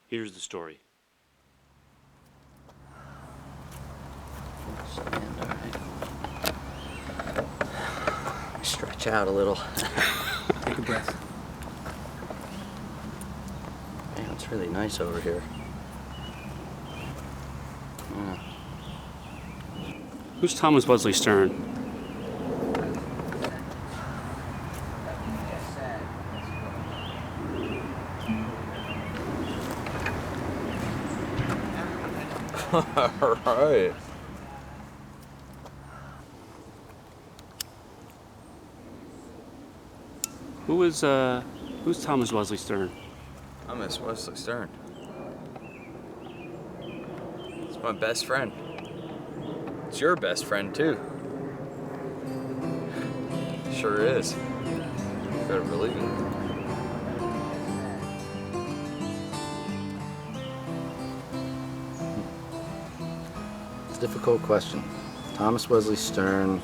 Here's the story. Stand, all right. Stretch out a little. Take a breath. Man, it's really nice over here. Yeah. Who's Thomas Wesley Stern? All right. Who's Thomas Wesley Stern? Thomas Wesley Stern. It's my best friend. It's your best friend, too. Sure is. You better believe it. It's a difficult question. Thomas Wesley Stern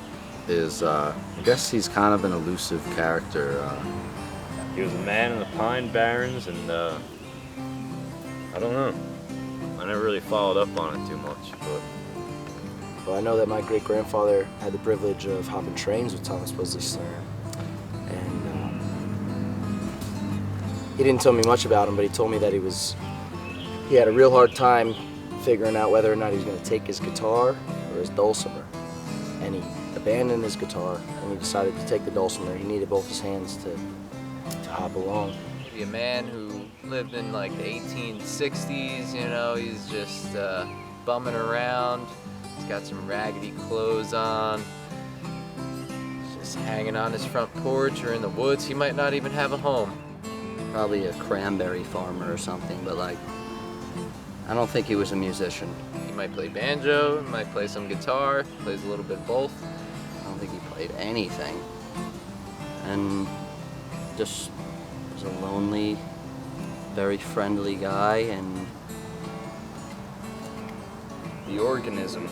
is, I guess he's kind of an elusive character. He was a man in the Pine Barrens, and I don't know. I never really followed up on it too much, but Well, I know that my great-grandfather had the privilege of hopping trains with Thomas Wesley Stern, and he didn't tell me much about him, but he told me that he had a real hard time figuring out whether or not he was going to take his guitar or his dulcimer, and he abandoned his guitar and he decided to take the dulcimer. He needed both his hands to hop along. be a man who lived in like the 1860s, you know, he's just bumming around. He's got some raggedy clothes on. He's just hanging on his front porch or in the woods. He might not even have a home. Probably a cranberry farmer or something, but like, I don't think he was a musician. He might play banjo, he might play some guitar, plays a little bit of both. I don't think he played anything. And just was a lonely, very friendly guy, and The organism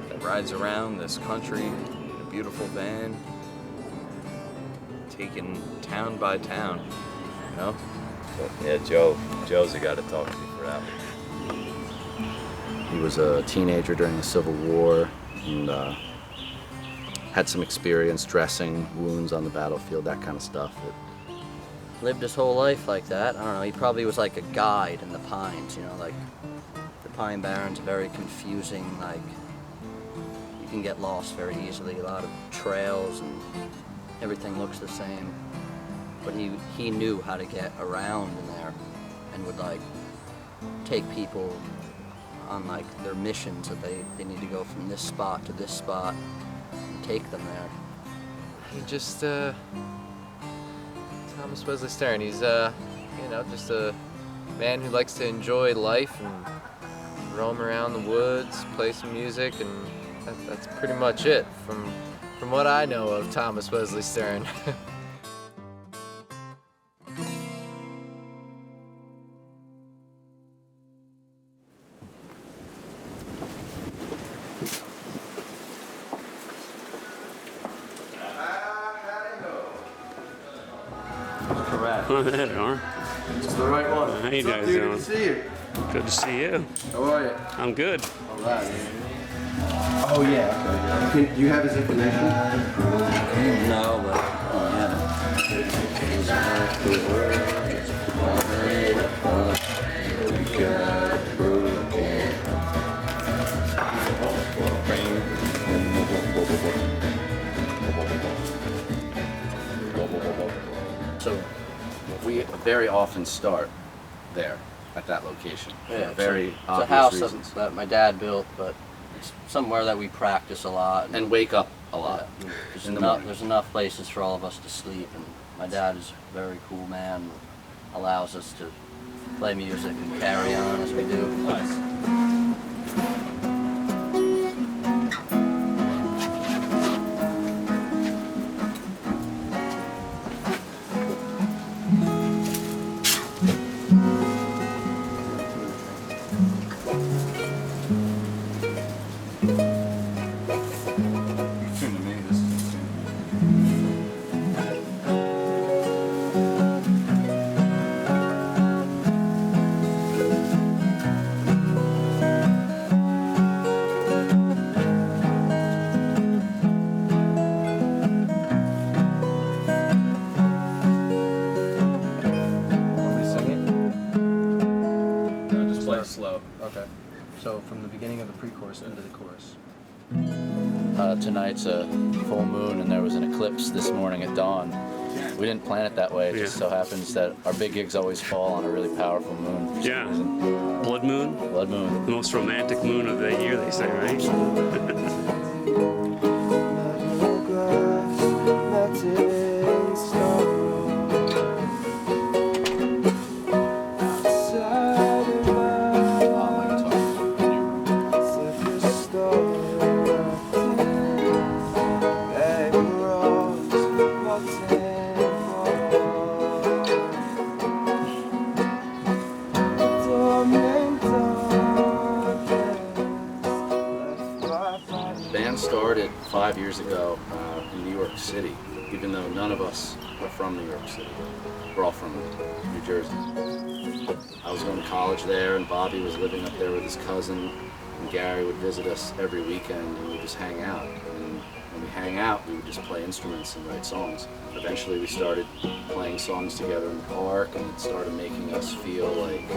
that rides around this country in a beautiful van, taking town by town, you know? But yeah, Joe's the guy to talk to for that one. he was a teenager during the Civil War, and had some experience dressing wounds on the battlefield, that kind of stuff. Lived his whole life like that. I don't know, he probably was like a guide in the pines, you know, like the Pine Barrens, very confusing, like you can get lost very easily, a lot of trails and everything looks the same. But he knew how to get around in there and would like take people on like their missions that they need to go from this spot to this spot and take them there. He just, Thomas Wesley Stern, he's, you know, just a man who likes to enjoy life and roam around the woods, play some music, and that's pretty much it from what I know of Thomas Wesley Stern. Oh, there are. It's the right one. How you guys Dude, doing? good to see you. Good to see you. How are you? I'm good. All right. Oh yeah. Okay. Do you have his information? No, but so we very often start there at that location. Yeah, for very it's obvious a house reasons. that my dad built, but it's somewhere that we practice a lot. And wake up a lot. Yeah, in the morning. there's enough places for all of us to sleep, and my dad is a very cool man, allows us to play music and carry on as we do. So from the beginning of the pre-chorus into the chorus. Tonight's a full moon and there was an eclipse this morning at dawn. We didn't plan it that way. It just so happens that our big gigs always fall on a really powerful moon. For some reason. Blood moon? Blood moon. The most romantic moon of the year, they say, right? The band started 5 years ago in New York City, even though none of us are from New York City. We're all from New Jersey. I was going to college there, and Bobby was living up there with his cousin, and Gary would visit us every weekend, and we'd just hang out. And when we hang out, we would just play instruments and write songs. Eventually, we started playing songs together in the park, and it started making us feel like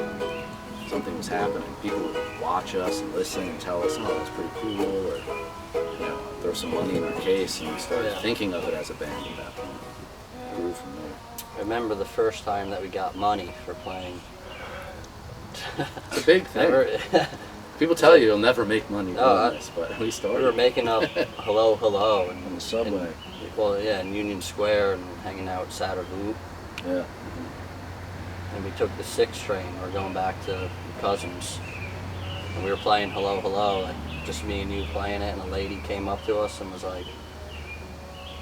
something was happening. People would watch us and listen and tell us, oh, that's pretty cool, or throw some money in our case, and we started thinking of it as a band at that point. It grew from there. I remember the first time that we got money for playing. It's a big thing. People tell you you'll never make money doing this, but we started. We were making up Hello Hello on the subway. In Union Square and hanging out at Saturday Loop. Yeah. And we took the 6 train. We were going back to cousins, and we were playing Hello Hello, like just me and you playing it. And a lady came up to us and was like,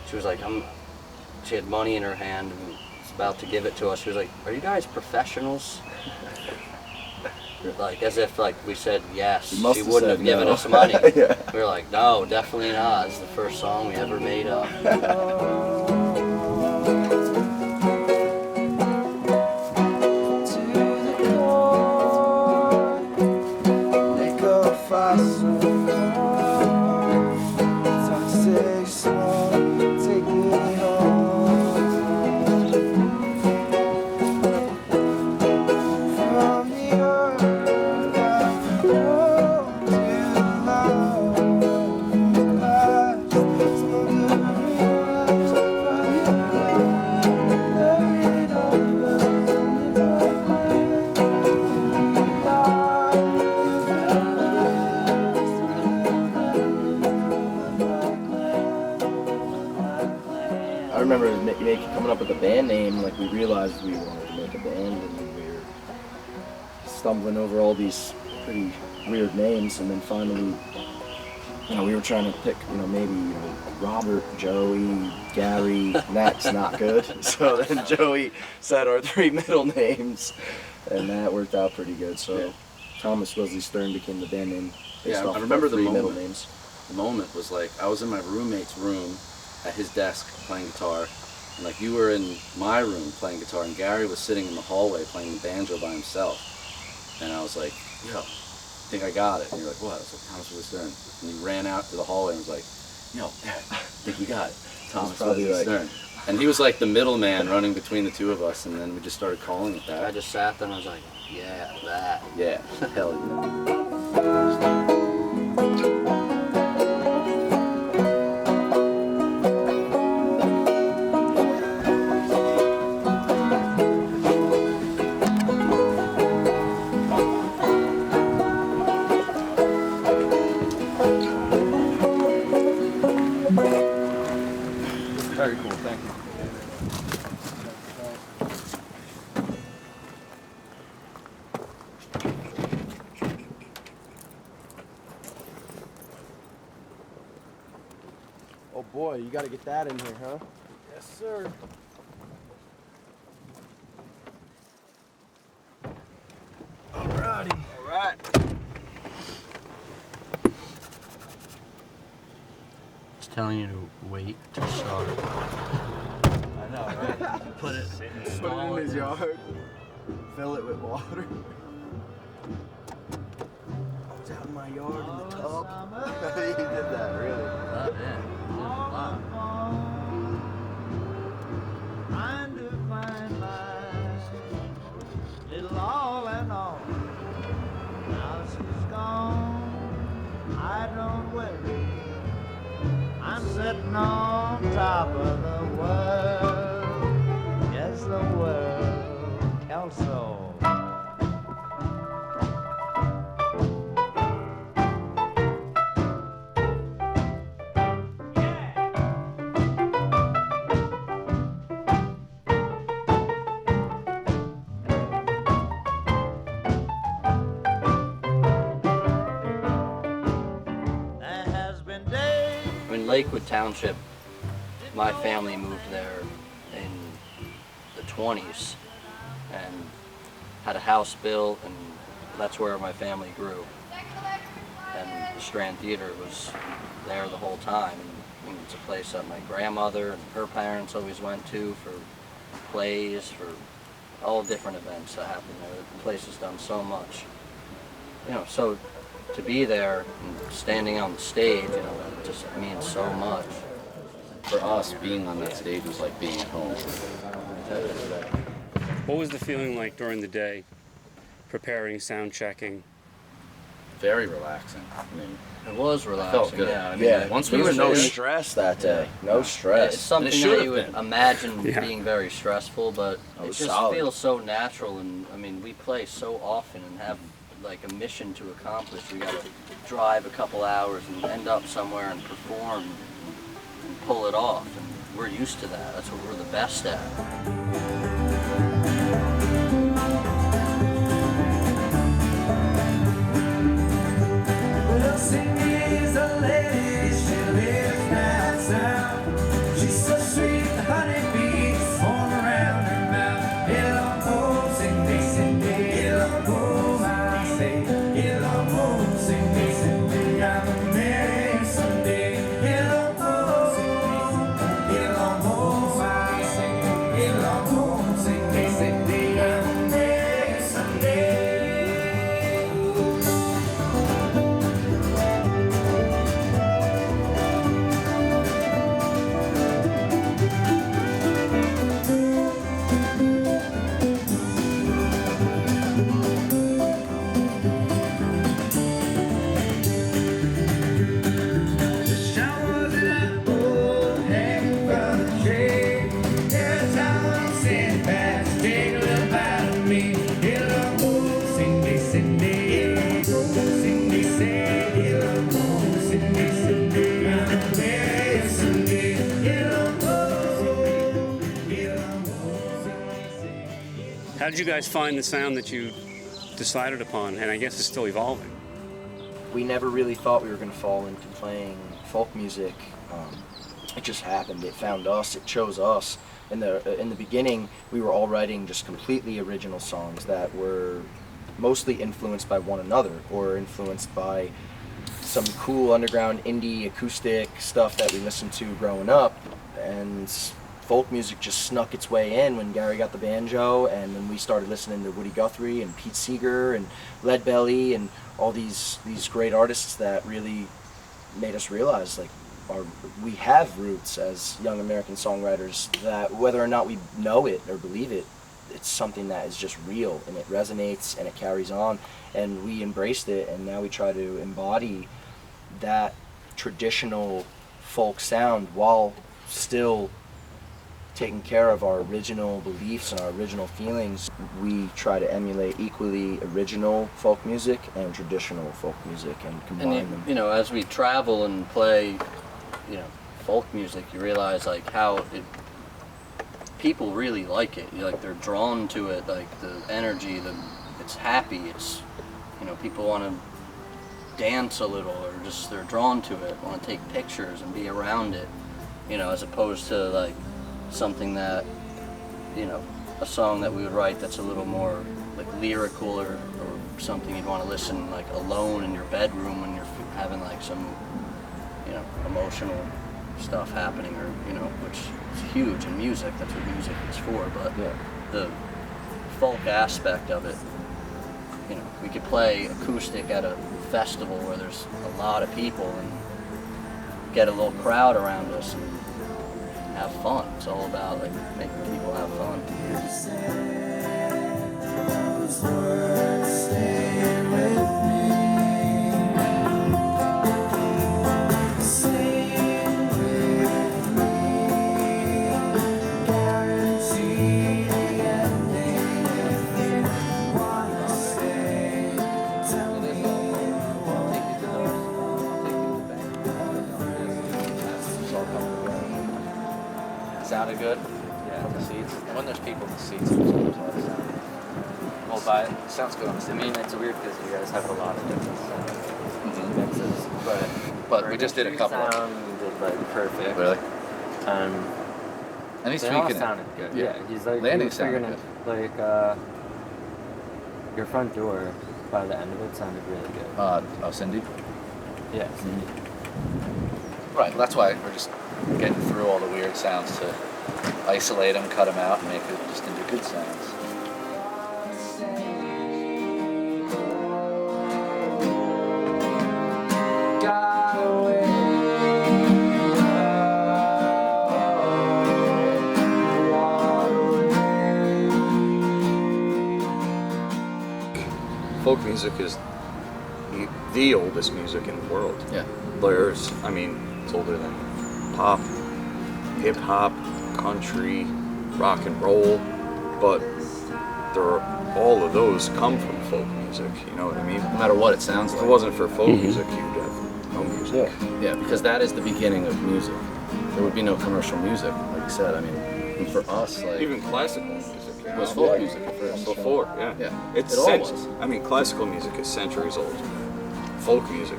she had money in her hand and was about to give it to us. She was like, "Are you guys professionals?" Like as if like we said yes, she wouldn't have given us money. We were like, "No, definitely not. It's the first song we ever made up." I remember coming up with a band name, like we realized we wanted to make a band, and we were stumbling over all these pretty weird names, and then finally, we were trying to pick, maybe Robert, Joey, Gary, and that's not good. So then Joey said our 3 middle names, and that worked out pretty good. So Thomas Wesley Stern became the band name. Yeah, I remember the middle moment. names. The moment was like, I was in my roommate's room at his desk playing guitar, and like you were in my room playing guitar, and Gary was sitting in the hallway playing the banjo by himself. And I was like, yo, I think I got it. And you're like, what? I was like, Thomas Wesley Stern. And he ran out to the hallway and was like, yo, Dad, I think we got it. Thomas Wesley Stern. And he was like the middleman running between the two of us, and then we just started calling it that. I just sat there and I was like, yeah, that. Yeah, hell yeah. Very cool, thank you. Oh boy, you gotta get that in here, huh? Yes, sir. Alrighty. Alright. It's telling you to wait to start. I know, right? Put it Put it in his yard. Fill it with water. I was out in my yard in the tub. He did that, really. Trying to find my little all and all. Now she's gone. top of the world. Yes, the world also. In Lakewood Township, my family moved there in the 20s and had a house built, and that's where my family grew. And the Strand Theater was there the whole time. And it's a place that my grandmother and her parents always went to for plays, for all different events that happen there. The place has done so much. You know, so to be there and standing on the stage, you know, that just means so much. For us, being on that stage was like being at home. What was the feeling like during the day, preparing, sound checking? Very relaxing. I mean, it was relaxing. Felt good. Yeah, I mean, once there we was were no there, stress that day. No stress. It's something that you would imagine being very stressful, but it just feels so natural. And I mean, we play so often and have like a mission to accomplish. We got to drive a couple hours and end up somewhere and perform and pull it off. And we're used to that. That's what we're the best at. How did you guys find the sound that you decided upon? And I guess it's still evolving. We never really thought we were going to fall into playing folk music. It just happened. It found us. It chose us. In the beginning, we were all writing just completely original songs that were mostly influenced by one another or influenced by some cool underground indie acoustic stuff that we listened to growing up. And folk music just snuck its way in when Gary got the banjo, and then we started listening to Woody Guthrie and Pete Seeger and Leadbelly and all these great artists that really made us realize like we have roots as young American songwriters, that whether or not we know it or believe it, it's something that is just real and it resonates and it carries on, and we embraced it, and now we try to embody that traditional folk sound while still taking care of our original beliefs and our original feelings. We try to emulate equally original folk music and traditional folk music and combine them. You know, as we travel and play, you know, folk music, you realize like how people really like it. Like they're drawn to it, like the energy, it's happy, it's, you know, people want to dance a little, or just they're drawn to it, want to take pictures and be around it, you know, as opposed to like something that, you know, a song that we would write that's a little more like lyrical or something you'd want to listen like alone in your bedroom when you're having like some, you know, emotional stuff happening, or, you know, which is huge in music. That's what music is for. But the folk aspect of it, you know, we could play acoustic at a festival where there's a lot of people and get a little crowd around us and have fun. It's all about like making people have fun. Sounded good? Yeah. From the seats? When there's people in the seats, there's always a lot of sound. Well, but it sounds good on the I stage. mean, it's weird because you guys have a lot of different mixes, But for we just did a couple. Sounded like perfect. Really? Um, And he's they all tweaking it. sounded good. Yeah. Yeah, he's like Landing he was figuring sounded it, like your front door by the end of it sounded really good. Cindy? Yeah. Right, that's why we're just getting through all the weird sounds to isolate them, cut them out, and make it just into good sounds. Folk music is the oldest music in the world. Yeah. There's, I mean, it's older than pop, hip hop, country, rock and roll, but all of those come from folk music, you know what I mean? No matter what it sounds If like. it wasn't for folk music, you'd have no music. Yeah, because that is the beginning of music. There would be no commercial music, like you said. I mean, and for us, like Even classical music, you know? was folk music at first. Before, yeah. Yeah. It's It all was. I mean, classical music is centuries old. Folk music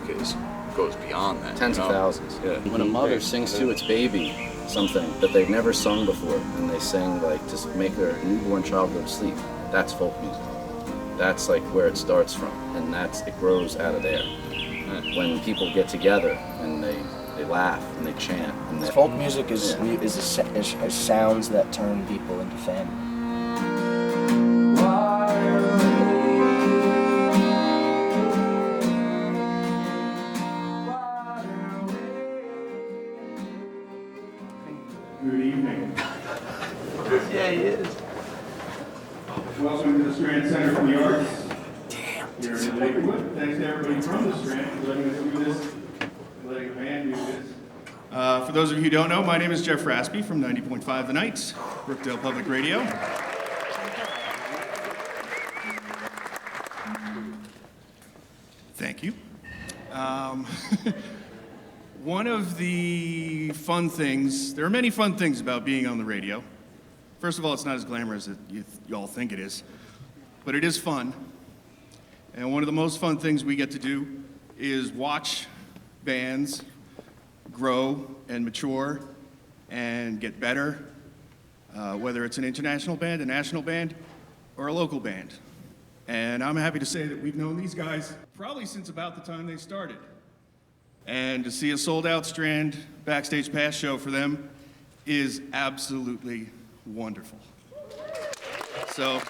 goes beyond that. Tens you of know? thousands. Yeah. When a mother sings to its baby something that they've never sung before, and they sing like to make their newborn child go to sleep, that's folk music. That's like where it starts from, and it grows out of there. When people get together and they laugh and they chant. And they, Folk music is sounds that turn people into family. Good evening. Yeah, he is. Welcome to the Strand Center for the Arts. Here in Lakewood. Thanks to everybody from the Strand for letting us do this, and letting the band do this. For those of you who don't know, my name is Jeff Raspy from 90.5 The Nights, Brookdale Public Radio. Thank you. One of the fun things, there are many fun things about being on the radio. First of all, it's not as glamorous as you all think it is, but it is fun. And one of the most fun things we get to do is watch bands grow and mature and get better, whether it's an international band, a national band, or a local band. And I'm happy to say that we've known these guys probably since about the time they started. And to see a sold-out Strand Backstage Pass show for them is absolutely wonderful. So,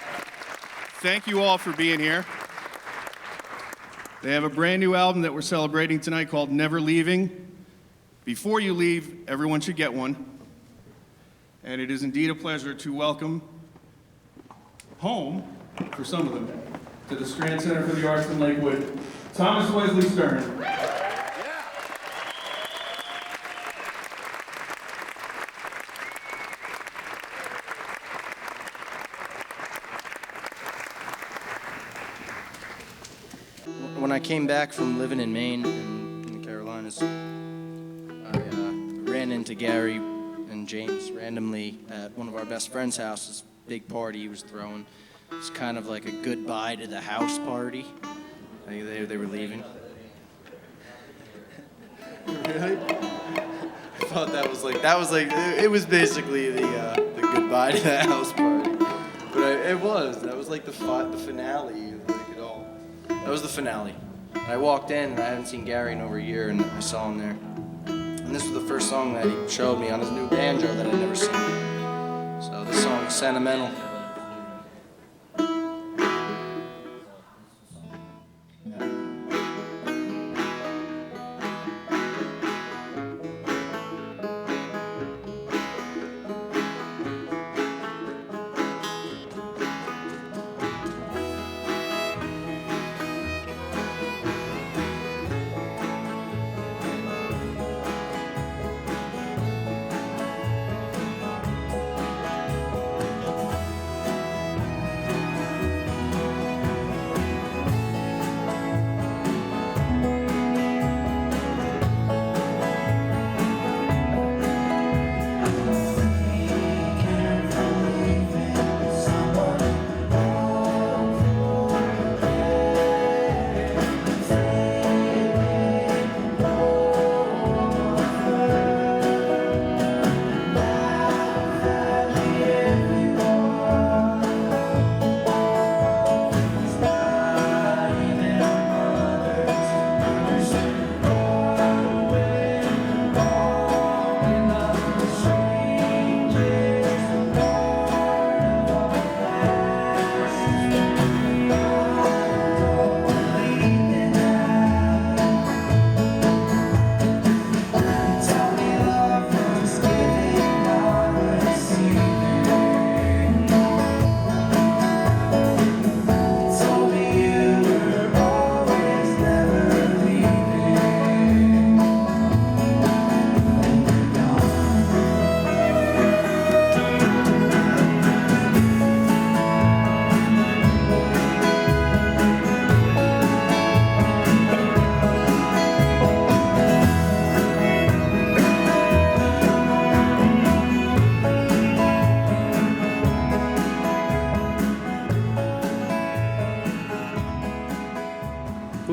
thank you all for being here. They have a brand new album that we're celebrating tonight called Never Leaving. Before you leave, everyone should get one. And it is indeed a pleasure to welcome home, for some of them, to the Strand Center for the Arts in Lakewood, Thomas Wesley Stern. When I came back from living in Maine in the Carolinas, I ran into Gary and James randomly at one of our best friends' houses. Big party he was throwing. It's kind of like a goodbye to the house party. They were leaving. Really? I thought that was like it was basically the goodbye to the house party. But that was like the finale of like it all. That was the finale. And I walked in and I hadn't seen Gary in over a year, and I saw him there. And this was the first song that he showed me on his new banjo that I'd never seen. So this song is Sentimental.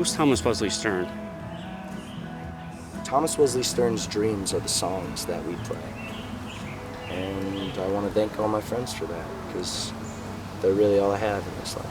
Who's Thomas Wesley Stern? Thomas Wesley Stern's dreams are the songs that we play. And I want to thank all my friends for that, because they're really all I have in this life.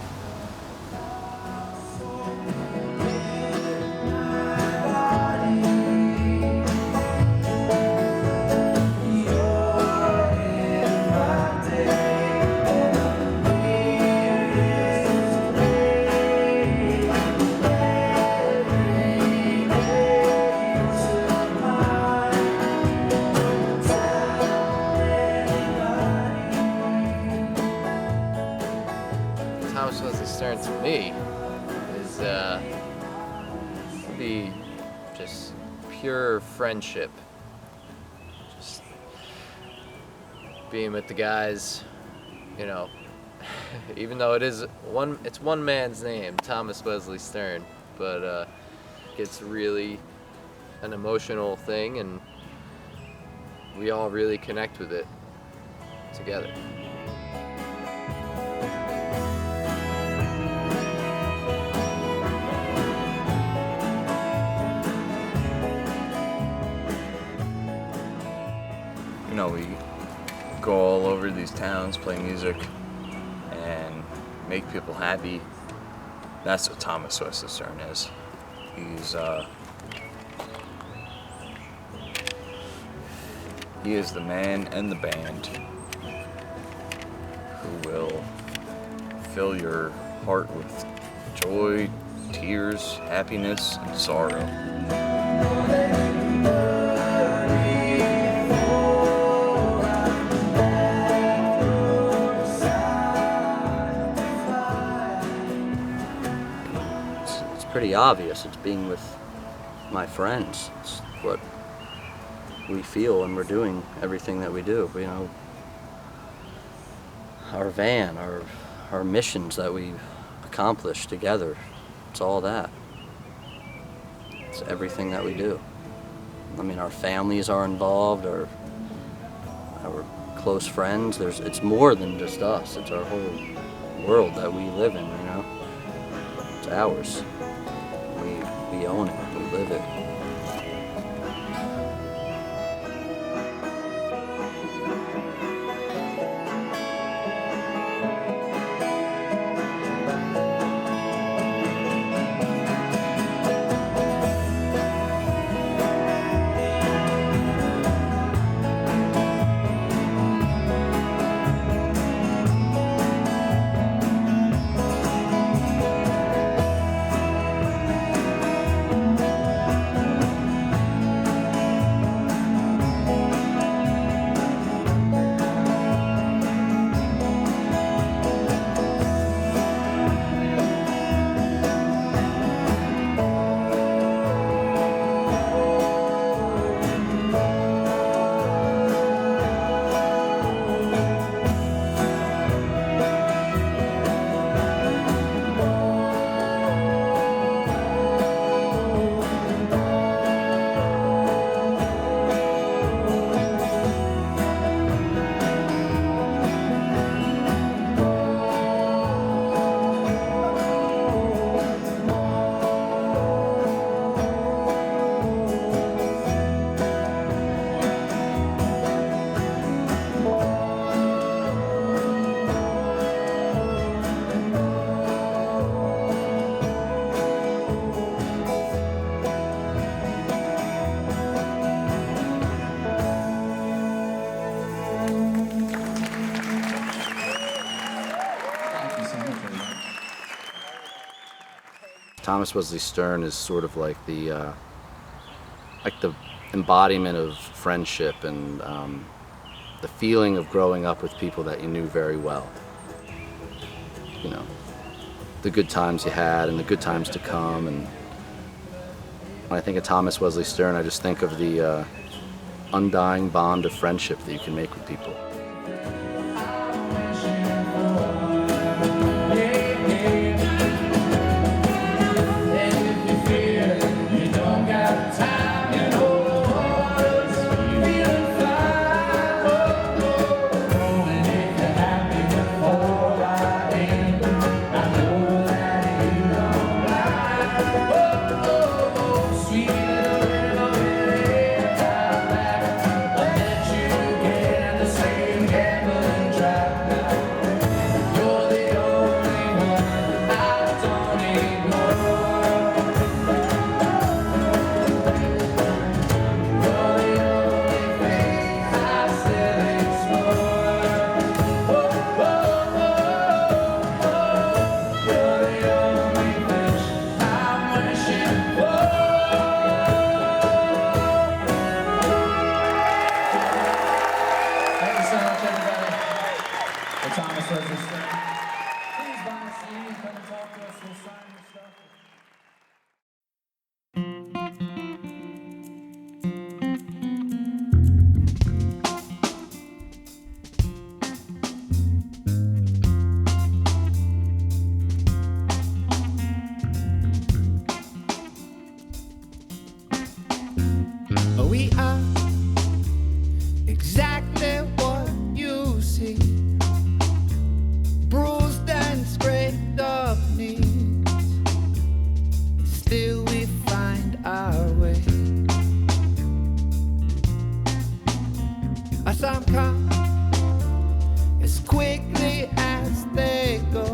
Thomas Wesley Stern to me is be just pure friendship. Just being with the guys, you know, even though it's one man's name, Thomas Wesley Stern, but it's really an emotional thing, and we all really connect with it together. You know, we go all over these towns, play music, and make people happy. That's what Thomas Wesley Stern is. He is the man and the band who will fill your heart with joy, tears, happiness, and sorrow. It's pretty obvious. It's being with my friends. It's what we feel when we're doing everything that we do. You know, our van, our missions that we accomplish together. It's all that. It's everything that we do. I mean, our families are involved, our close friends. It's more than just us. It's our whole world that we live in, you know? It's ours. We own it. We live it. Thomas Wesley Stern is sort of like the embodiment of friendship and the feeling of growing up with people that you knew very well. You know, the good times you had and the good times to come. And when I think of Thomas Wesley Stern, I just think of the undying bond of friendship that you can make with people. Oh, so much, everybody. For Thomas Wesley Stern. Please buy us a CD, come and talk to us, we'll sign your stuff. We are exactly what you see, bruised and scraped up knees. Still we find our way. Some come as quickly as they go.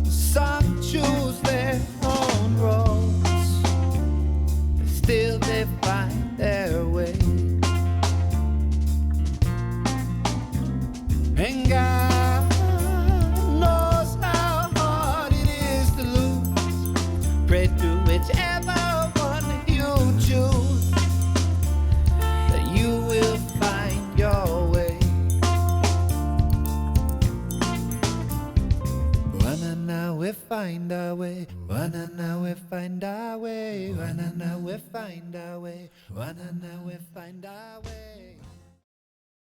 Some choose their own roads. Still they find their way. And God knows how hard it is to lose. Pray to whichever one you choose, that you will find your way. Now we find our way. Now we find our way. Now we find our way. Now we find our way.